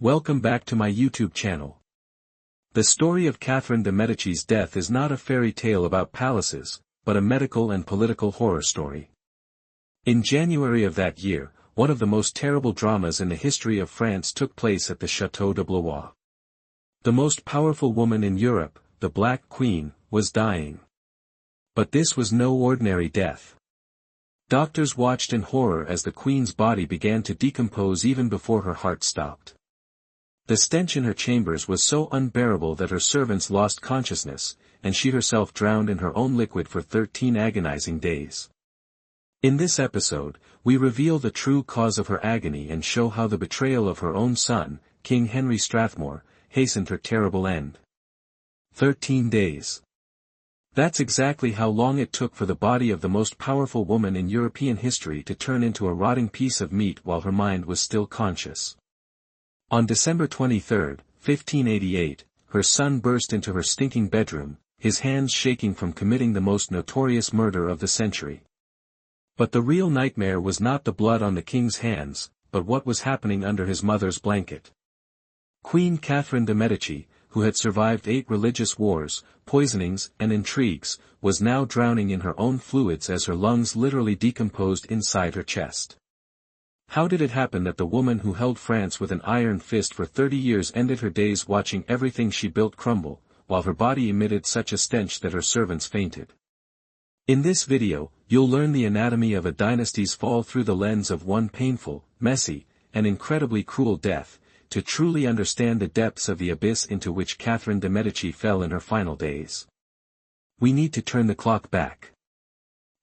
Welcome back to my YouTube channel. The story of Catherine de Medici's death is not a fairy tale about palaces, but a medical and political horror story. In January of that year, one of the most terrible dramas in the history of France took place at the Château de Blois. The most powerful woman in Europe, the Black Queen, was dying. But this was no ordinary death. Doctors watched in horror as the Queen's body began to decompose even before her heart stopped. The stench in her chambers was so unbearable that her servants lost consciousness, and she herself drowned in her own liquid for 13 agonizing days. In this episode, we reveal the true cause of her agony and show how the betrayal of her own son, King Henry Strathmore, hastened her terrible end. 13 days. That's exactly how long it took for the body of the most powerful woman in European history to turn into a rotting piece of meat while her mind was still conscious. On December 23, 1588, her son burst into her stinking bedroom, his hands shaking from committing the most notorious murder of the century. But the real nightmare was not the blood on the king's hands, but what was happening under his mother's blanket. Queen Catherine de Medici, who had survived 8 religious wars, poisonings, and intrigues, was now drowning in her own fluids as her lungs literally decomposed inside her chest. How did it happen that the woman who held France with an iron fist for 30 years ended her days watching everything she built crumble, while her body emitted such a stench that her servants fainted? In this video, you'll learn the anatomy of a dynasty's fall through the lens of one painful, messy, and incredibly cruel death, to truly understand the depths of the abyss into which Catherine de Medici fell in her final days. We need to turn the clock back.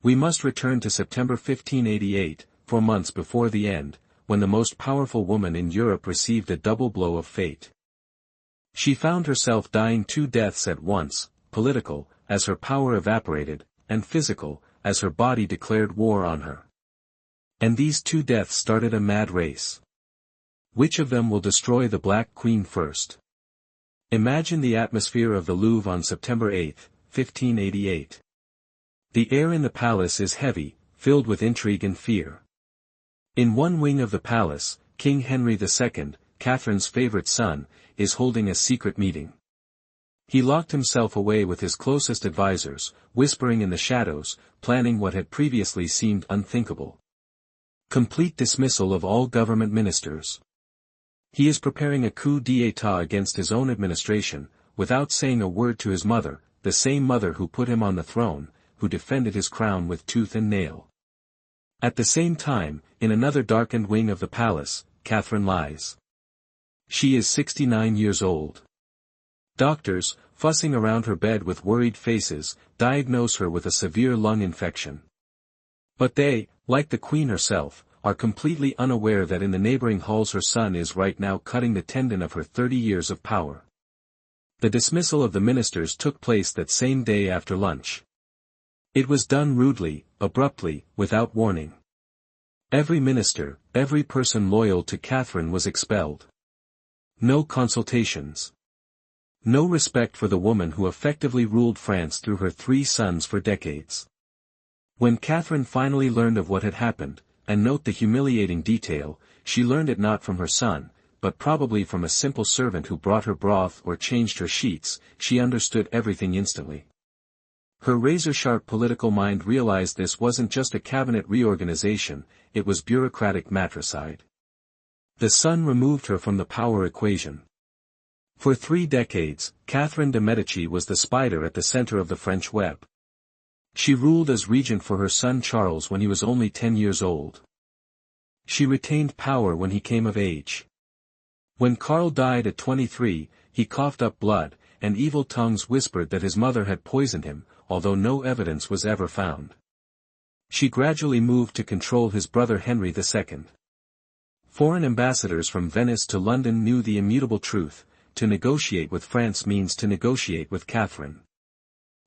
We must return to September 1588, 4 months before the end, when the most powerful woman in Europe received a double blow of fate. She found herself dying 2 deaths at once, political, as her power evaporated, and physical, as her body declared war on her. And these 2 deaths started a mad race. Which of them will destroy the Black Queen first? Imagine the atmosphere of the Louvre on September 8, 1588. The air in the palace is heavy, filled with intrigue and fear. In one wing of the palace, King Henry II, Catherine's favorite son, is holding a secret meeting. He locked himself away with his closest advisors, whispering in the shadows, planning what had previously seemed unthinkable. Complete dismissal of all government ministers. He is preparing a coup d'état against his own administration, without saying a word to his mother, the same mother who put him on the throne, who defended his crown with tooth and nail. At the same time, in another darkened wing of the palace, Catherine lies. She is 69 years old. Doctors, fussing around her bed with worried faces, diagnose her with a severe lung infection. But they, like the Queen herself, are completely unaware that in the neighboring halls her son is right now cutting the tendon of her 30 years of power. The dismissal of the ministers took place that same day after lunch. It was done rudely, abruptly, without warning. Every minister, every person loyal to Catherine was expelled. No consultations. No respect for the woman who effectively ruled France through her 3 sons for decades. When Catherine finally learned of what had happened, and note the humiliating detail, she learned it not from her son, but probably from a simple servant who brought her broth or changed her sheets, she understood everything instantly. Her razor-sharp political mind realized this wasn't just a cabinet reorganization, it was bureaucratic matricide. The son removed her from the power equation. For 3 decades, Catherine de Medici was the spider at the center of the French web. She ruled as regent for her son Charles when he was only 10 years old. She retained power when he came of age. When Karl died at 23, he coughed up blood, and evil tongues whispered that his mother had poisoned him, although no evidence was ever found. She gradually moved to control his brother Henry II. Foreign ambassadors from Venice to London knew the immutable truth: to negotiate with France means to negotiate with Catherine.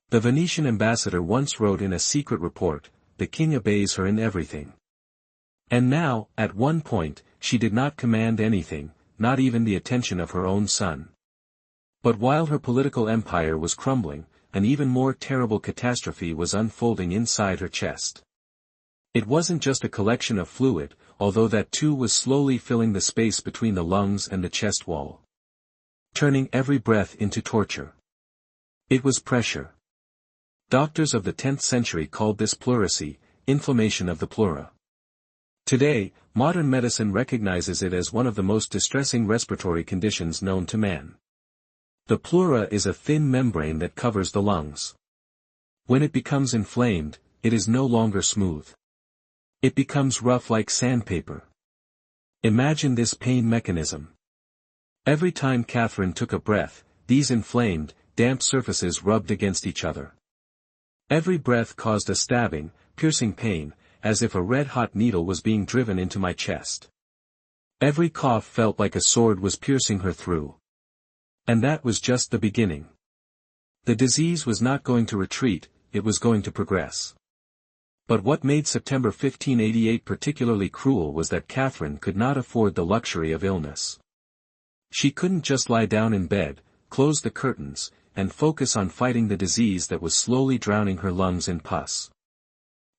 The Venetian ambassador once wrote in a secret report, "The king obeys her in everything." And now, at one point, she did not command anything, not even the attention of her own son. But while her political empire was crumbling, an even more terrible catastrophe was unfolding inside her chest. It wasn't just a collection of fluid, although that too was slowly filling the space between the lungs and the chest wall, turning every breath into torture. It was pressure. Doctors of the 10th century called this pleurisy, inflammation of the pleura. Today, modern medicine recognizes it as one of the most distressing respiratory conditions known to man. The pleura is a thin membrane that covers the lungs. When it becomes inflamed, it is no longer smooth. It becomes rough like sandpaper. Imagine this pain mechanism. Every time Catherine took a breath, these inflamed, damp surfaces rubbed against each other. Every breath caused a stabbing, piercing pain, as if a red-hot needle was being driven into my chest. Every cough felt like a sword was piercing her through. And that was just the beginning. The disease was not going to retreat, it was going to progress. But what made September 1588 particularly cruel was that Catherine could not afford the luxury of illness. She couldn't just lie down in bed, close the curtains, and focus on fighting the disease that was slowly drowning her lungs in pus.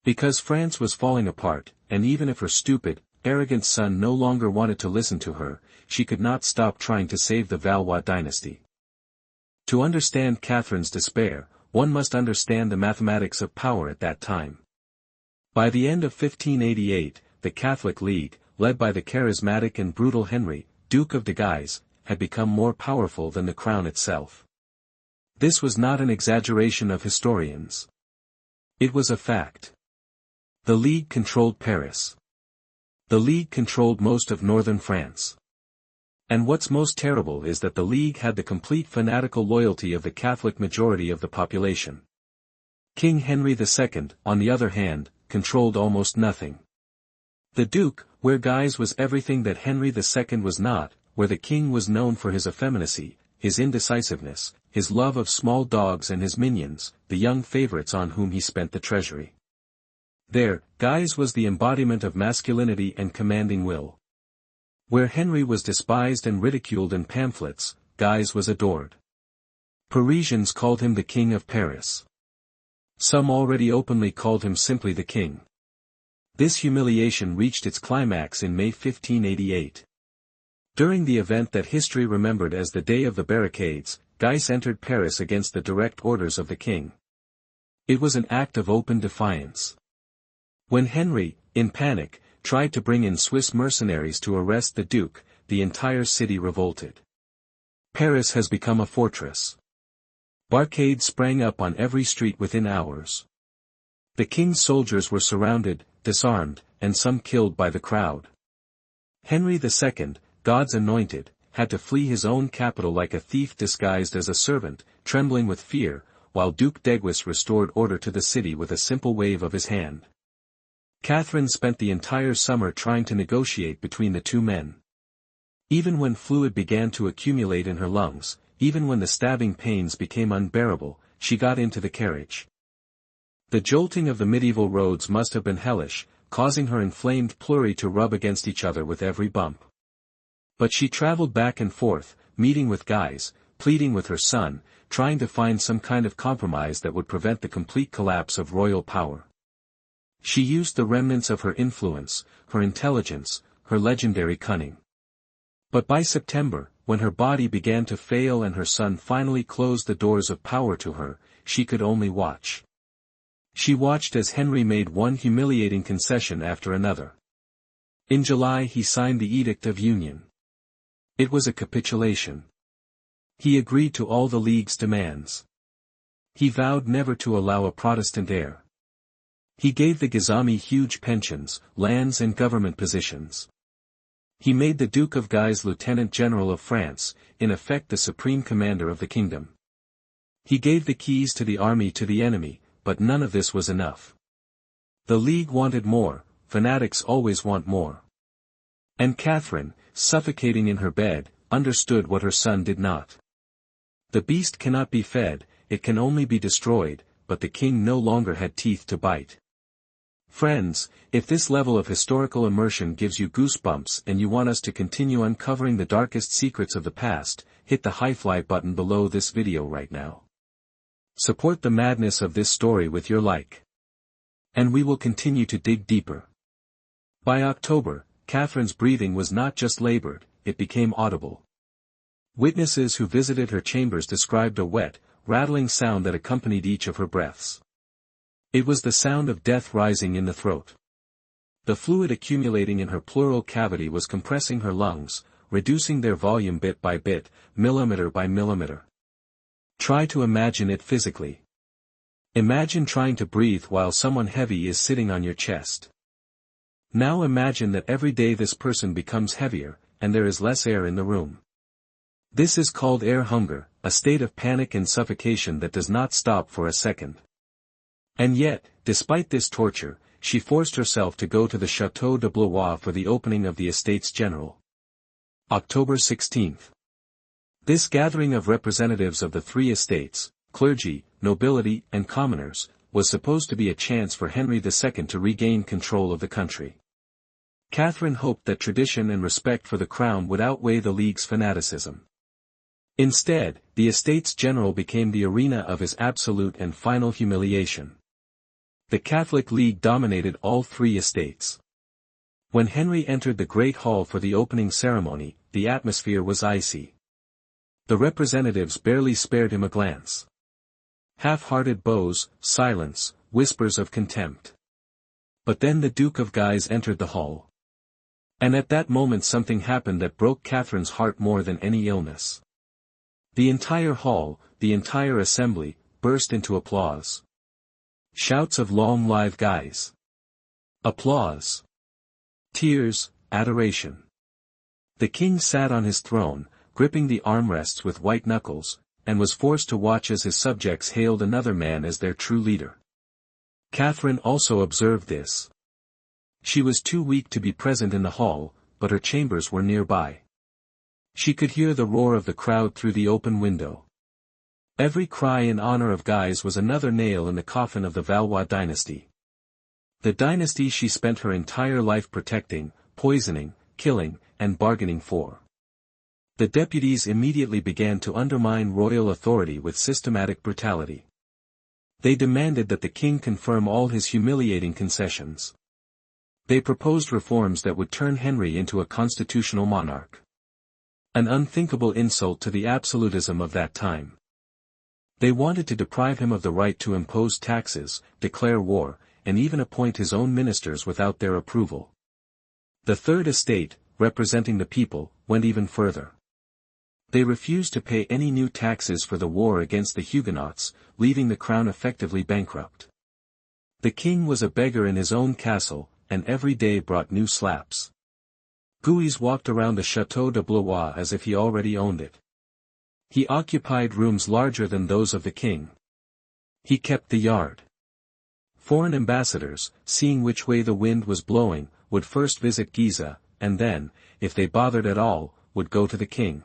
Because France was falling apart, and even if her stupid, arrogant son no longer wanted to listen to her, she could not stop trying to save the Valois dynasty. To understand Catherine's despair, one must understand the mathematics of power at that time. By the end of 1588, the Catholic League, led by the charismatic and brutal Henry, Duke of Decay, had become more powerful than the crown itself. This was not an exaggeration of historians. It was a fact. The League controlled Paris. The League controlled most of northern France. And what's most terrible is that the League had the complete fanatical loyalty of the Catholic majority of the population. King Henry II, on the other hand, controlled almost nothing. The Duke, where Guise was everything that Henry II was not, where the king was known for his effeminacy, his indecisiveness, his love of small dogs and his minions, the young favorites on whom he spent the treasury. There, Guise was the embodiment of masculinity and commanding will. Where Henry was despised and ridiculed in pamphlets, Guise was adored. Parisians called him the King of Paris. Some already openly called him simply the King. This humiliation reached its climax in May 1588. During the event that history remembered as the Day of the Barricades, Guise entered Paris against the direct orders of the king. It was an act of open defiance. When Henry, in panic, tried to bring in Swiss mercenaries to arrest the Duke, the entire city revolted. Paris has become a fortress. Barricades sprang up on every street within hours. The king's soldiers were surrounded, disarmed, and some killed by the crowd. Henry II, God's anointed, had to flee his own capital like a thief disguised as a servant, trembling with fear, while Duke d'Aigues restored order to the city with a simple wave of his hand. Catherine spent the entire summer trying to negotiate between the two men. Even when fluid began to accumulate in her lungs, even when the stabbing pains became unbearable, she got into the carriage. The jolting of the medieval roads must have been hellish, causing her inflamed pleura to rub against each other with every bump. But she traveled back and forth, meeting with Guise, pleading with her son, trying to find some kind of compromise that would prevent the complete collapse of royal power. She used the remnants of her influence, her intelligence, her legendary cunning. But by September, when her body began to fail and her son finally closed the doors of power to her, she could only watch. She watched as Henry made one humiliating concession after another. In July he signed the Edict of Union. It was a capitulation. He agreed to all the League's demands. He vowed never to allow a Protestant heir. He gave the Gizami huge pensions, lands and government positions. He made the Duke of Guise Lieutenant General of France, in effect the supreme commander of the kingdom. He gave the keys to the army to the enemy, but none of this was enough. The League wanted more, fanatics always want more. And Catherine, suffocating in her bed, understood what her son did not. The beast cannot be fed, it can only be destroyed, but the king no longer had teeth to bite. Friends, if this level of historical immersion gives you goosebumps and you want us to continue uncovering the darkest secrets of the past, hit the hi-fly button below this video right now. Support the madness of this story with your like. And we will continue to dig deeper. By October, Catherine's breathing was not just labored, it became audible. Witnesses who visited her chambers described a wet, rattling sound that accompanied each of her breaths. It was the sound of death rising in the throat. The fluid accumulating in her pleural cavity was compressing her lungs, reducing their volume bit by bit, millimeter by millimeter. Try to imagine it physically. Imagine trying to breathe while someone heavy is sitting on your chest. Now imagine that every day this person becomes heavier, and there is less air in the room. This is called air hunger, a state of panic and suffocation that does not stop for a second. And yet, despite this torture, she forced herself to go to the Château de Blois for the opening of the Estates General. October 16. This gathering of representatives of the three estates, clergy, nobility, and commoners, was supposed to be a chance for Henry II to regain control of the country. Catherine hoped that tradition and respect for the crown would outweigh the League's fanaticism. Instead, the Estates General became the arena of his absolute and final humiliation. The Catholic League dominated all three estates. When Henry entered the Great Hall for the opening ceremony, the atmosphere was icy. The representatives barely spared him a glance. Half-hearted bows, silence, whispers of contempt. But then the Duke of Guise entered the hall. And at that moment something happened that broke Catherine's heart more than any illness. The entire hall, the entire assembly, burst into applause. Shouts of "Long live Guise!" Applause. Tears, adoration. The king sat on his throne, gripping the armrests with white knuckles, and was forced to watch as his subjects hailed another man as their true leader. Catherine also observed this. She was too weak to be present in the hall, but her chambers were nearby. She could hear the roar of the crowd through the open window. Every cry in honor of Guise was another nail in the coffin of the Valois dynasty. The dynasty she spent her entire life protecting, poisoning, killing, and bargaining for. The deputies immediately began to undermine royal authority with systematic brutality. They demanded that the king confirm all his humiliating concessions. They proposed reforms that would turn Henry into a constitutional monarch. An unthinkable insult to the absolutism of that time. They wanted to deprive him of the right to impose taxes, declare war, and even appoint his own ministers without their approval. The Third Estate, representing the people, went even further. They refused to pay any new taxes for the war against the Huguenots, leaving the crown effectively bankrupt. The king was a beggar in his own castle, and every day brought new slaps. Guise walked around the Château de Blois as if he already owned it. He occupied rooms larger than those of the king. He kept the yard. Foreign ambassadors, seeing which way the wind was blowing, would first visit Giza, and then, if they bothered at all, would go to the king.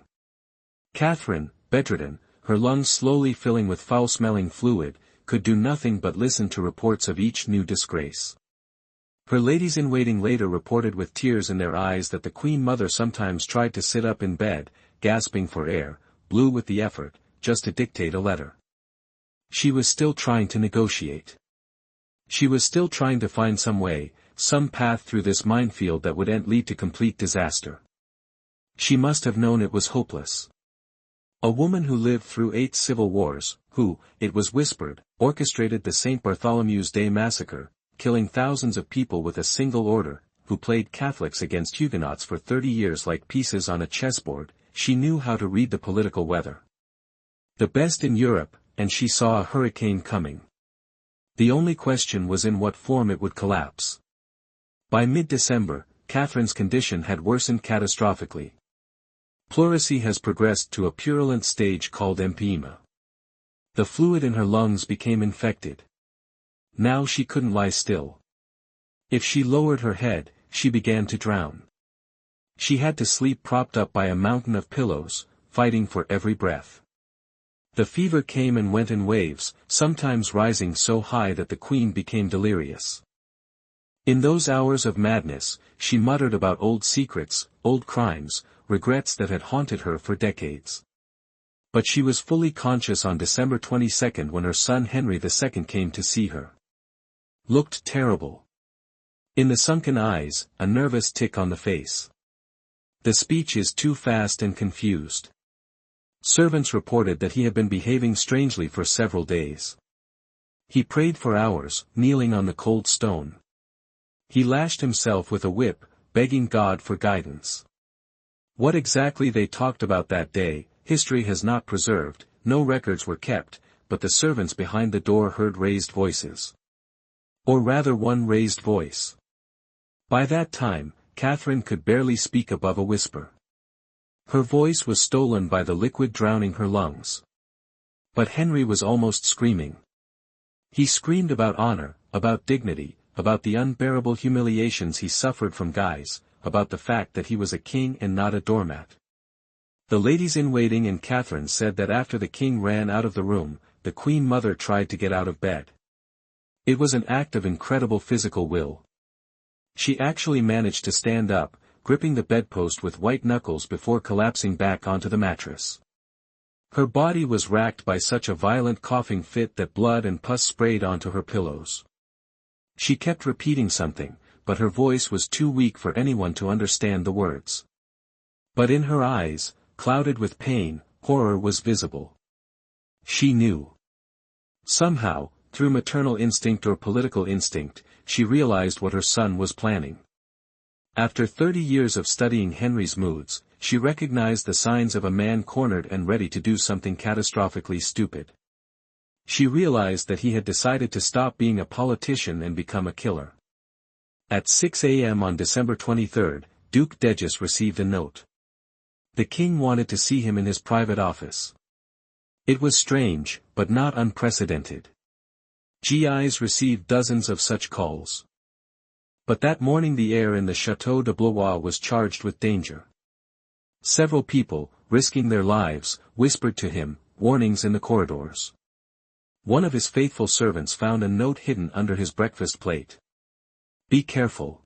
Catherine, bedridden, her lungs slowly filling with foul-smelling fluid, could do nothing but listen to reports of each new disgrace. Her ladies-in-waiting later reported with tears in their eyes that the Queen Mother sometimes tried to sit up in bed, gasping for air, blue with the effort, just to dictate a letter. She was still trying to negotiate. She was still trying to find some way, some path through this minefield that would lead to complete disaster. She must have known it was hopeless. A woman who lived through 8 civil wars, who, it was whispered, orchestrated the St. Bartholomew's Day massacre, killing thousands of people with a single order, who played Catholics against Huguenots for 30 years like pieces on a chessboard, she knew how to read the political weather. The best in Europe, and she saw a hurricane coming. The only question was in what form it would collapse. By mid-December, Catherine's condition had worsened catastrophically. Pleurisy has progressed to a purulent stage called empyema. The fluid in her lungs became infected. Now she couldn't lie still. If she lowered her head, she began to drown. She had to sleep propped up by a mountain of pillows, fighting for every breath. The fever came and went in waves, sometimes rising so high that the queen became delirious. In those hours of madness, she muttered about old secrets, old crimes, regrets that had haunted her for decades. But she was fully conscious on December 22 when her son Henry II came to see her. Looked terrible. In the sunken eyes, a nervous tick on the face. The speech is too fast and confused. Servants reported that he had been behaving strangely for several days. He prayed for hours, kneeling on the cold stone. He lashed himself with a whip, begging God for guidance. What exactly they talked about that day, history has not preserved, no records were kept, but the servants behind the door heard raised voices. Or rather one raised voice. By that time, Catherine could barely speak above a whisper. Her voice was stolen by the liquid drowning her lungs. But Henry was almost screaming. He screamed about honor, about dignity, about the unbearable humiliations he suffered from Guise, about the fact that he was a king and not a doormat. The ladies-in-waiting and Catherine said that after the king ran out of the room, the Queen Mother tried to get out of bed. It was an act of incredible physical will. She actually managed to stand up, gripping the bedpost with white knuckles before collapsing back onto the mattress. Her body was racked by such a violent coughing fit that blood and pus sprayed onto her pillows. She kept repeating something, but her voice was too weak for anyone to understand the words. But in her eyes, clouded with pain, horror was visible. She knew. Somehow, through maternal instinct or political instinct, she realized what her son was planning. After 30 years of studying Henry's moods, she recognized the signs of a man cornered and ready to do something catastrophically stupid. She realized that he had decided to stop being a politician and become a killer. At 6 a.m. on December 23, Duke Degis received a note. The king wanted to see him in his private office. It was strange, but not unprecedented. GIs received dozens of such calls. But that morning the air in the Château de Blois was charged with danger. Several people, risking their lives, whispered to him, warnings in the corridors. One of his faithful servants found a note hidden under his breakfast plate. Be careful.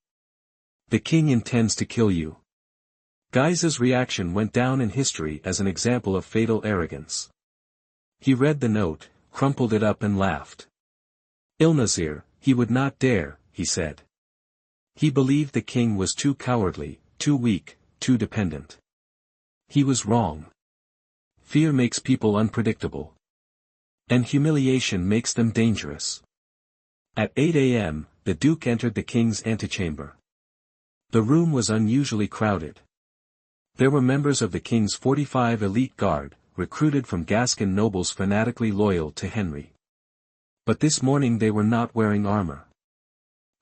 The king intends to kill you. Guise's reaction went down in history as an example of fatal arrogance. He read the note, crumpled it up and laughed. Il-Nazir, he would not dare, he said. He believed the king was too cowardly, too weak, too dependent. He was wrong. Fear makes people unpredictable. And humiliation makes them dangerous. At 8 a.m., the Duke entered the king's antechamber. The room was unusually crowded. There were members of the king's 45 elite guard, recruited from Gascon nobles fanatically loyal to Henry. But this morning they were not wearing armor.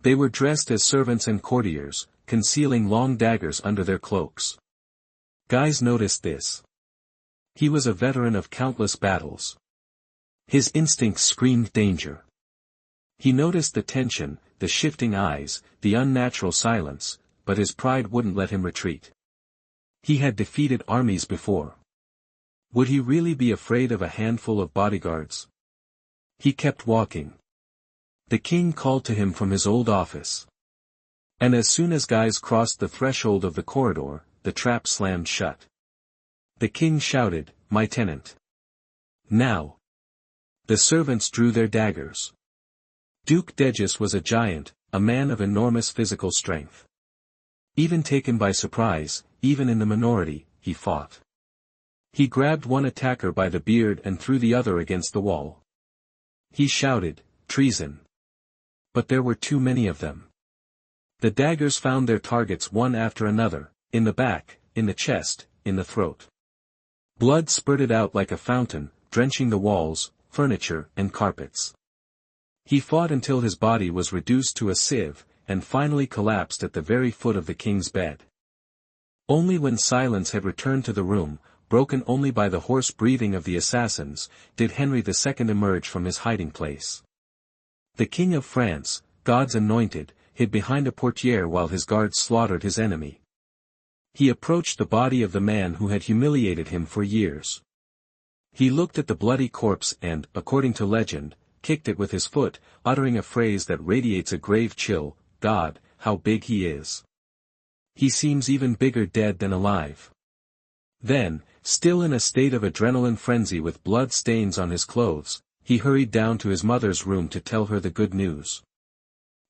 They were dressed as servants and courtiers, concealing long daggers under their cloaks. Guise noticed this. He was a veteran of countless battles. His instincts screamed danger. He noticed the tension, the shifting eyes, the unnatural silence, but his pride wouldn't let him retreat. He had defeated armies before. Would he really be afraid of a handful of bodyguards? He kept walking. The king called to him from his old office. And as soon as Guise crossed the threshold of the corridor, the trap slammed shut. The king shouted, "My tenant. Now." The servants drew their daggers. Duke Degis was a giant, a man of enormous physical strength. Even taken by surprise, even in the minority, he fought. He grabbed one attacker by the beard and threw the other against the wall. He shouted, "Treason." But there were too many of them. The daggers found their targets one after another, in the back, in the chest, in the throat. Blood spurted out like a fountain, drenching the walls, furniture, and carpets. He fought until his body was reduced to a sieve, and finally collapsed at the very foot of the king's bed. Only when silence had returned to the room, broken only by the hoarse breathing of the assassins, did Henry II emerge from his hiding place. The King of France, God's anointed, hid behind a portiere while his guards slaughtered his enemy. He approached the body of the man who had humiliated him for years. He looked at the bloody corpse and, according to legend, kicked it with his foot, uttering a phrase that radiates a grave chill, "God, how big he is. He seems even bigger dead than alive." Then, still in a state of adrenaline frenzy with blood stains on his clothes, he hurried down to his mother's room to tell her the good news.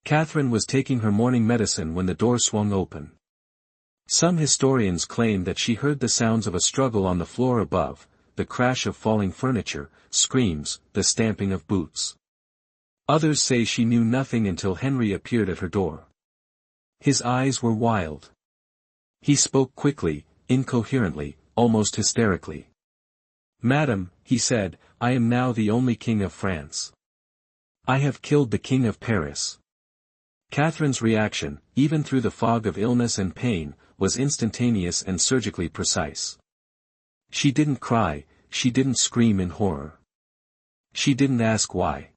Catherine was taking her morning medicine when the door swung open. Some historians claim that she heard the sounds of a struggle on the floor above, the crash of falling furniture, screams, the stamping of boots. Others say she knew nothing until Henry appeared at her door. His eyes were wild. He spoke quickly, incoherently, almost hysterically. "Madam," he said, "I am now the only king of France. I have killed the king of Paris." Catherine's reaction, even through the fog of illness and pain, was instantaneous and surgically precise. She didn't cry, she didn't scream in horror. She didn't ask why.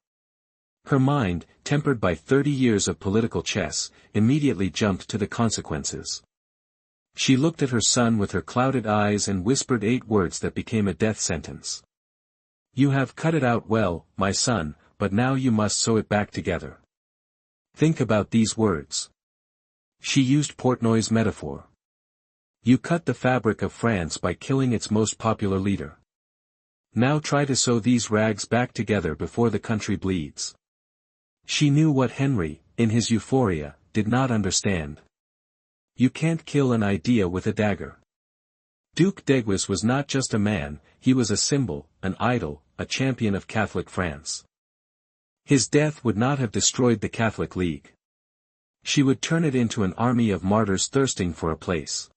Her mind, tempered by 30 years of political chess, immediately jumped to the consequences. She looked at her son with her clouded eyes and whispered 8 words that became a death sentence. "You have cut it out well, my son, but now you must sew it back together." Think about these words. She used Portnoy's metaphor. You cut the fabric of France by killing its most popular leader. Now try to sew these rags back together before the country bleeds. She knew what Henry, in his euphoria, did not understand. You can't kill an idea with a dagger. Duke d'Aigues was not just a man, he was a symbol, an idol, a champion of Catholic France. His death would not have destroyed the Catholic League. She would turn it into an army of martyrs thirsting for a place.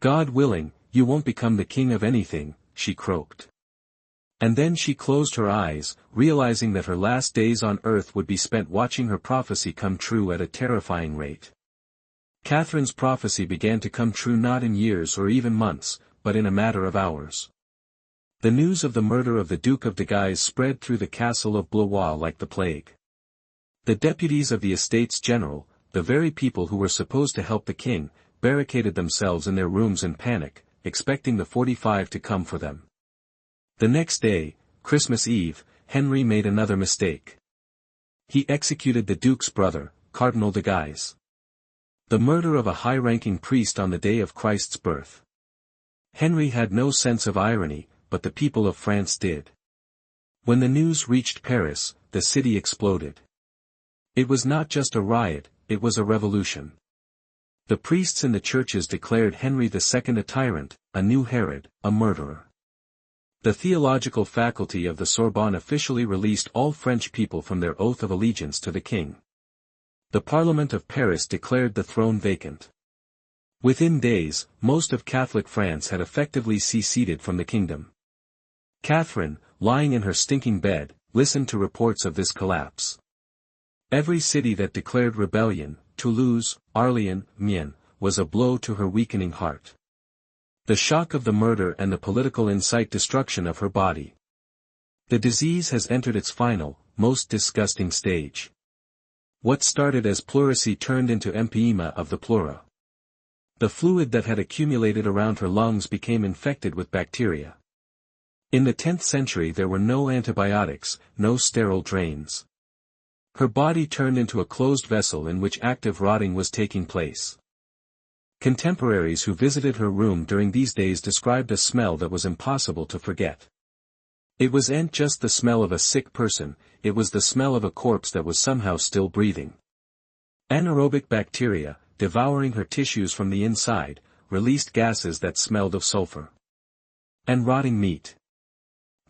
"God willing, you won't become the king of anything," she croaked. And then she closed her eyes, realizing that her last days on earth would be spent watching her prophecy come true at a terrifying rate. Catherine's prophecy began to come true not in years or even months, but in a matter of hours. The news of the murder of the Duke of Decay spread through the castle of Blois like the plague. The deputies of the Estates General, the very people who were supposed to help the king, barricaded themselves in their rooms in panic, expecting the 45 to come for them. The next day, Christmas Eve, Henry made another mistake. He executed the Duke's brother, Cardinal de Guise. The murder of a high-ranking priest on the day of Christ's birth. Henry had no sense of irony, but the people of France did. When the news reached Paris, the city exploded. It was not just a riot, it was a revolution. The priests in the churches declared Henry II a tyrant, a new Herod, a murderer. The theological faculty of the Sorbonne officially released all French people from their oath of allegiance to the king. The Parliament of Paris declared the throne vacant. Within days, most of Catholic France had effectively seceded from the kingdom. Catherine, lying in her stinking bed, listened to reports of this collapse. Every city that declared rebellion, Toulouse, Orléans, Mienne, was a blow to her weakening heart. The shock of the murder and the political incite destruction of her body. The disease has entered its final, most disgusting stage. What started as pleurisy turned into empyema of the pleura. The fluid that had accumulated around her lungs became infected with bacteria. In the 10th century there were no antibiotics, no sterile drains. Her body turned into a closed vessel in which active rotting was taking place. Contemporaries who visited her room during these days described a smell that was impossible to forget. It wasn't just the smell of a sick person, it was the smell of a corpse that was somehow still breathing. Anaerobic bacteria, devouring her tissues from the inside, released gases that smelled of sulfur and rotting meat.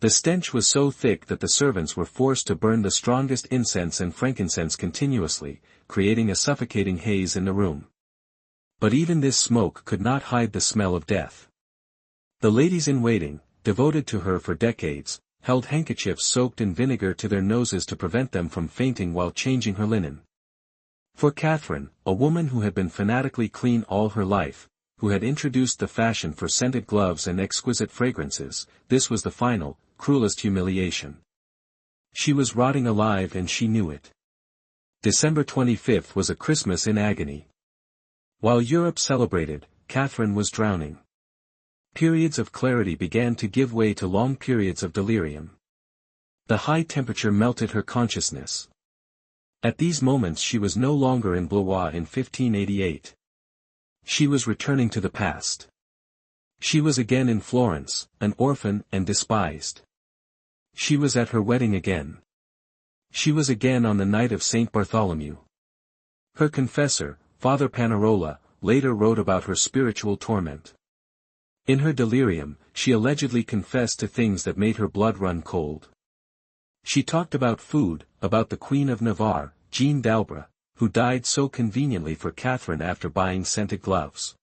The stench was so thick that the servants were forced to burn the strongest incense and frankincense continuously, creating a suffocating haze in the room. But even this smoke could not hide the smell of death. The ladies-in-waiting, devoted to her for decades, held handkerchiefs soaked in vinegar to their noses to prevent them from fainting while changing her linen. For Catherine, a woman who had been fanatically clean all her life, who had introduced the fashion for scented gloves and exquisite fragrances, this was the final, cruelest humiliation. She was rotting alive and she knew it. December 25th was a Christmas in agony. While Europe celebrated, Catherine was drowning. Periods of clarity began to give way to long periods of delirium. The high temperature melted her consciousness. At these moments she was no longer in Blois in 1588. She was returning to the past. She was again in Florence, an orphan and despised. She was at her wedding again. She was again on the night of St. Bartholomew. Her confessor, Father Panarola, later wrote about her spiritual torment. In her delirium, she allegedly confessed to things that made her blood run cold. She talked about food, about the Queen of Navarre, Jeanne d'Albret, who died so conveniently for Catherine after buying scented gloves.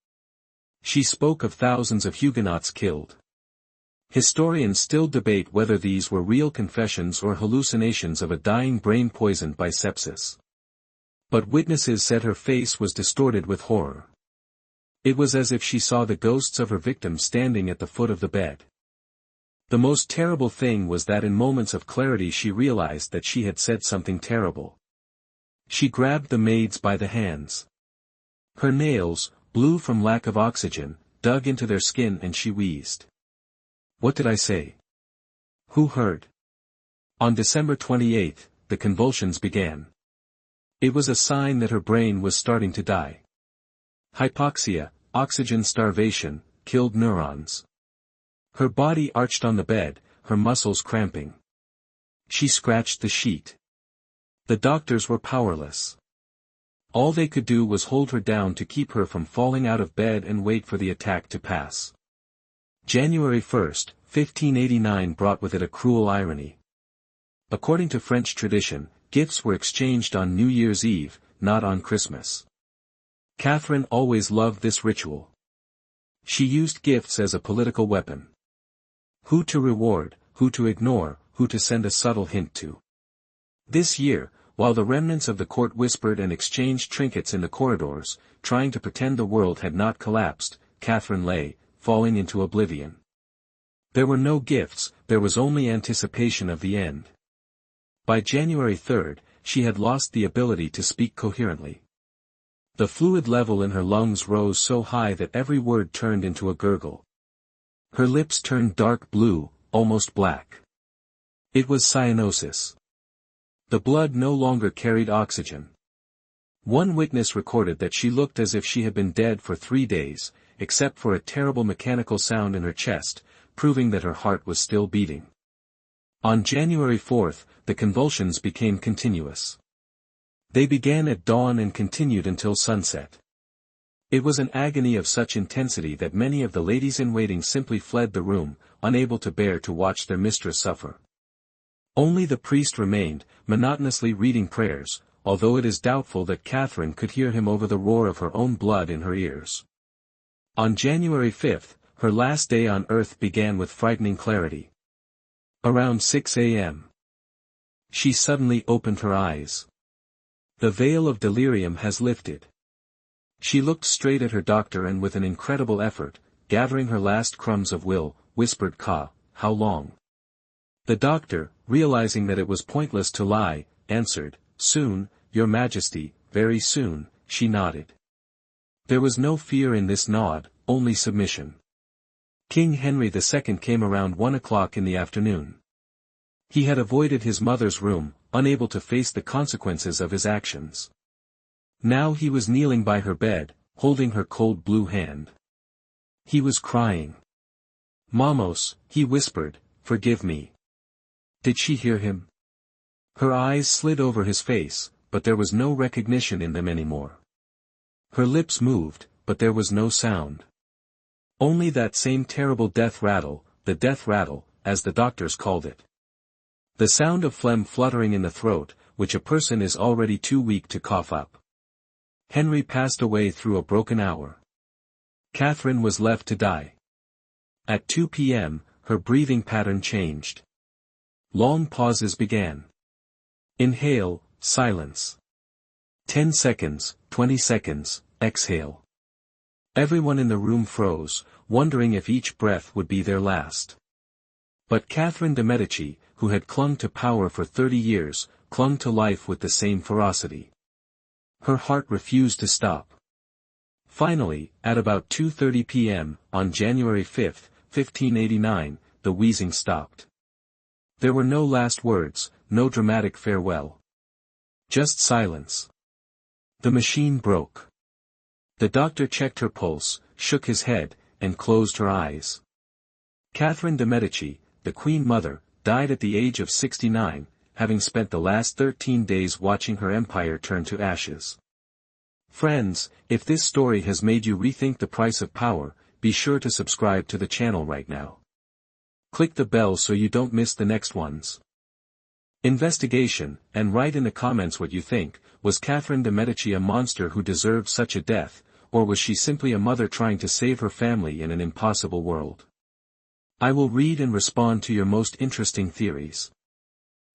She spoke of thousands of Huguenots killed. Historians still debate whether these were real confessions or hallucinations of a dying brain poisoned by sepsis. But witnesses said her face was distorted with horror. It was as if she saw the ghosts of her victims standing at the foot of the bed. The most terrible thing was that in moments of clarity she realized that she had said something terrible. She grabbed the maids by the hands. Her nails, blue from lack of oxygen, dug into their skin and she wheezed. "What did I say? Who heard?" On December 28, the convulsions began. It was a sign that her brain was starting to die. Hypoxia, oxygen starvation, killed neurons. Her body arched on the bed, her muscles cramping. She scratched the sheet. The doctors were powerless. All they could do was hold her down to keep her from falling out of bed and wait for the attack to pass. January 1, 1589 brought with it a cruel irony. According to French tradition, gifts were exchanged on New Year's Eve, not on Christmas. Catherine always loved this ritual. She used gifts as a political weapon. Who to reward, who to ignore, who to send a subtle hint to. This year, while the remnants of the court whispered and exchanged trinkets in the corridors, trying to pretend the world had not collapsed, Catherine lay, falling into oblivion. There were no gifts, there was only anticipation of the end. By January 3, she had lost the ability to speak coherently. The fluid level in her lungs rose so high that every word turned into a gurgle. Her lips turned dark blue, almost black. It was cyanosis. The blood no longer carried oxygen. One witness recorded that she looked as if she had been dead for 3 days, except for a terrible mechanical sound in her chest, proving that her heart was still beating. On January 4, the convulsions became continuous. They began at dawn and continued until sunset. It was an agony of such intensity that many of the ladies-in-waiting simply fled the room, unable to bear to watch their mistress suffer. Only the priest remained, monotonously reading prayers, although it is doubtful that Catherine could hear him over the roar of her own blood in her ears. On January 5, her last day on earth began with frightening clarity. Around 6 a.m. she suddenly opened her eyes. The veil of delirium has lifted. She looked straight at her doctor and with an incredible effort, gathering her last crumbs of will, whispered, "How long?" The doctor, realizing that it was pointless to lie, answered, "Soon, Your Majesty, very soon," she nodded. There was no fear in this nod, only submission. King Henry II came around 1 o'clock in the afternoon. He had avoided his mother's room, unable to face the consequences of his actions. Now he was kneeling by her bed, holding her cold blue hand. He was crying. "Mamos," he whispered, "forgive me." Did she hear him? Her eyes slid over his face, but there was no recognition in them anymore. Her lips moved, but there was no sound. Only that same terrible death rattle, the death rattle, as the doctors called it. The sound of phlegm fluttering in the throat, which a person is already too weak to cough up. Henry passed away through a broken hour. Catherine was left to die. At 2 p.m., her breathing pattern changed. Long pauses began. Inhale, silence. 10 seconds, 20 seconds, exhale. Everyone in the room froze, wondering if each breath would be their last. But Catherine de Medici, who had clung to power for 30 years, clung to life with the same ferocity. Her heart refused to stop. Finally, at about 2:30 p.m., on January 5, 1589, the wheezing stopped. There were no last words, no dramatic farewell. Just silence. The machine broke. The doctor checked her pulse, shook his head, and closed her eyes. Catherine de Medici, the Queen Mother, died at the age of 69, having spent the last 13 days watching her empire turn to ashes. Friends, if this story has made you rethink the price of power, be sure to subscribe to the channel right now. Click the bell so you don't miss the next ones. Investigation, and write in the comments what you think. Was Catherine de Medici a monster who deserved such a death, or was she simply a mother trying to save her family in an impossible world? I will read and respond to your most interesting theories.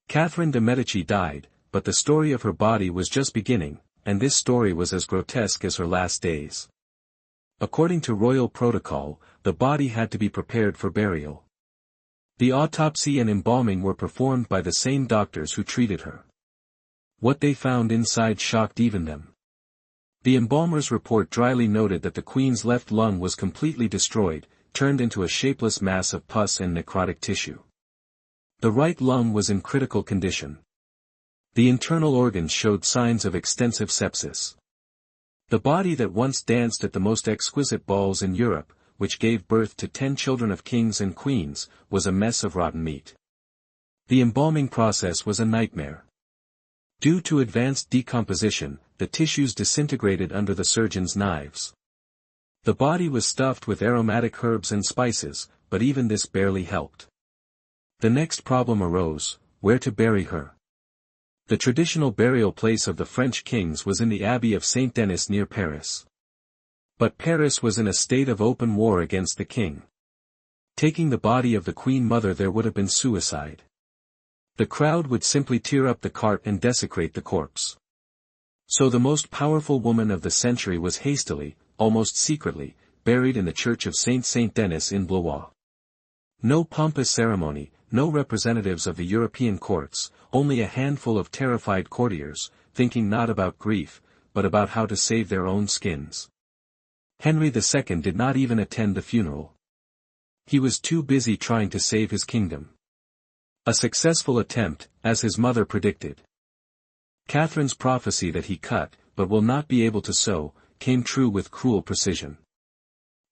Catherine de Medici died, but the story of her body was just beginning, and this story was as grotesque as her last days. According to royal protocol, the body had to be prepared for burial. The autopsy and embalming were performed by the same doctors who treated her. What they found inside shocked even them. The embalmer's report dryly noted that the queen's left lung was completely destroyed, turned into a shapeless mass of pus and necrotic tissue. The right lung was in critical condition. The internal organs showed signs of extensive sepsis. The body that once danced at the most exquisite balls in Europe, which gave birth to 10 children of kings and queens, was a mess of rotten meat. The embalming process was a nightmare. Due to advanced decomposition, the tissues disintegrated under the surgeon's knives. The body was stuffed with aromatic herbs and spices, but even this barely helped. The next problem arose: where to bury her. The traditional burial place of the French kings was in the Abbey of Saint-Denis near Paris. But Paris was in a state of open war against the king. Taking the body of the Queen Mother there would have been suicide. The crowd would simply tear up the cart and desecrate the corpse. So the most powerful woman of the century was hastily, almost secretly, buried in the church of Saint-Denis in Blois. No pompous ceremony, no representatives of the European courts, only a handful of terrified courtiers, thinking not about grief, but about how to save their own skins. Henry II did not even attend the funeral. He was too busy trying to save his kingdom. A successful attempt, as his mother predicted. Catherine's prophecy that he cut, but will not be able to sew, came true with cruel precision.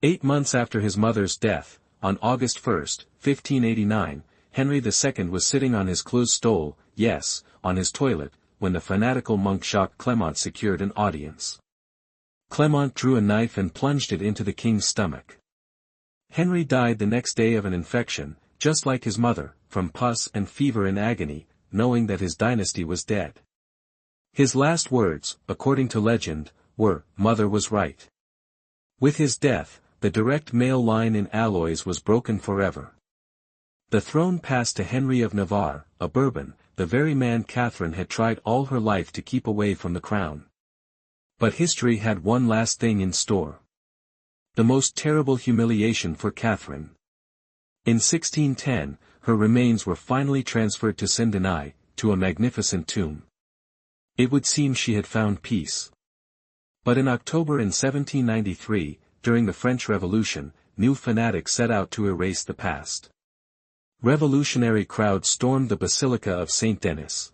8 months after his mother's death, on August 1, 1589, Henry II was sitting on his closet, yes, on his toilet, when the fanatical monk Jacques Clement secured an audience. Clement drew a knife and plunged it into the king's stomach. Henry died the next day of an infection, just like his mother, from pus and fever in agony, knowing that his dynasty was dead. His last words, according to legend, were, "Mother was right." With his death, the direct male line in Aloys was broken forever. The throne passed to Henry of Navarre, a Bourbon, the very man Catherine had tried all her life to keep away from the crown. But history had one last thing in store. The most terrible humiliation for Catherine. In 1610, her remains were finally transferred to Saint-Denis, to a magnificent tomb. It would seem she had found peace. But in October in 1793, during the French Revolution, new fanatics set out to erase the past. Revolutionary crowds stormed the Basilica of Saint-Denis.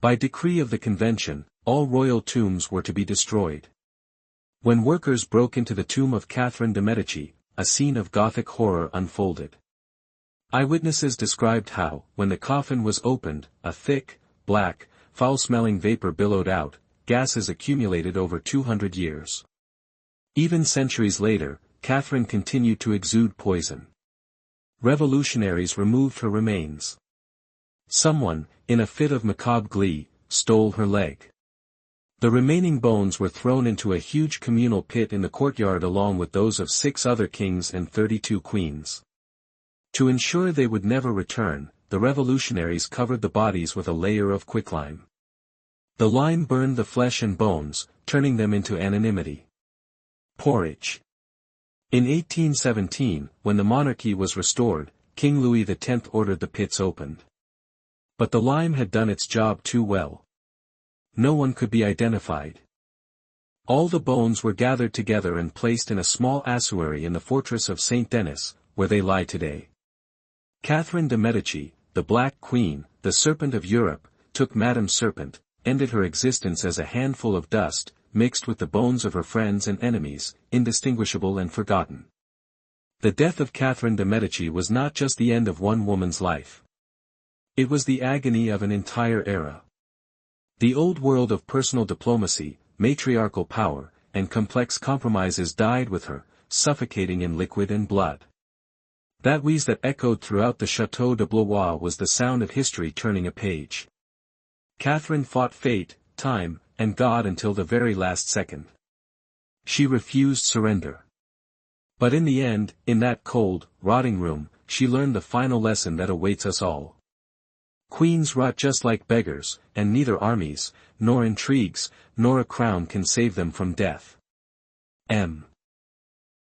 By decree of the convention, all royal tombs were to be destroyed. When workers broke into the tomb of Catherine de Medici, a scene of Gothic horror unfolded. Eyewitnesses described how, when the coffin was opened, a thick, black, foul-smelling vapor billowed out, gases accumulated over 200 years. Even centuries later, Catherine continued to exude poison. Revolutionaries removed her remains. Someone, in a fit of macabre glee, stole her leg. The remaining bones were thrown into a huge communal pit in the courtyard along with those of 6 other kings and 32 queens. To ensure they would never return, the revolutionaries covered the bodies with a layer of quicklime. The lime burned the flesh and bones, turning them into anonymity. Porridge. In 1817, when the monarchy was restored, King Louis X ordered the pits opened. But the lime had done its job too well. No one could be identified. All the bones were gathered together and placed in a small ossuary in the fortress of Saint-Denis, where they lie today. Catherine de Medici, the Black Queen, the Serpent of Europe, took Madame Serpent, ended her existence as a handful of dust, mixed with the bones of her friends and enemies, indistinguishable and forgotten. The death of Catherine de Medici was not just the end of one woman's life. It was the agony of an entire era. The old world of personal diplomacy, matriarchal power, and complex compromises died with her, suffocating in liquid and blood. That wheeze that echoed throughout the Château de Blois was the sound of history turning a page. Catherine fought fate, time, and God until the very last second. She refused surrender. But in the end, in that cold, rotting room, she learned the final lesson that awaits us all. Queens rot just like beggars, and neither armies, nor intrigues, nor a crown can save them from death. M.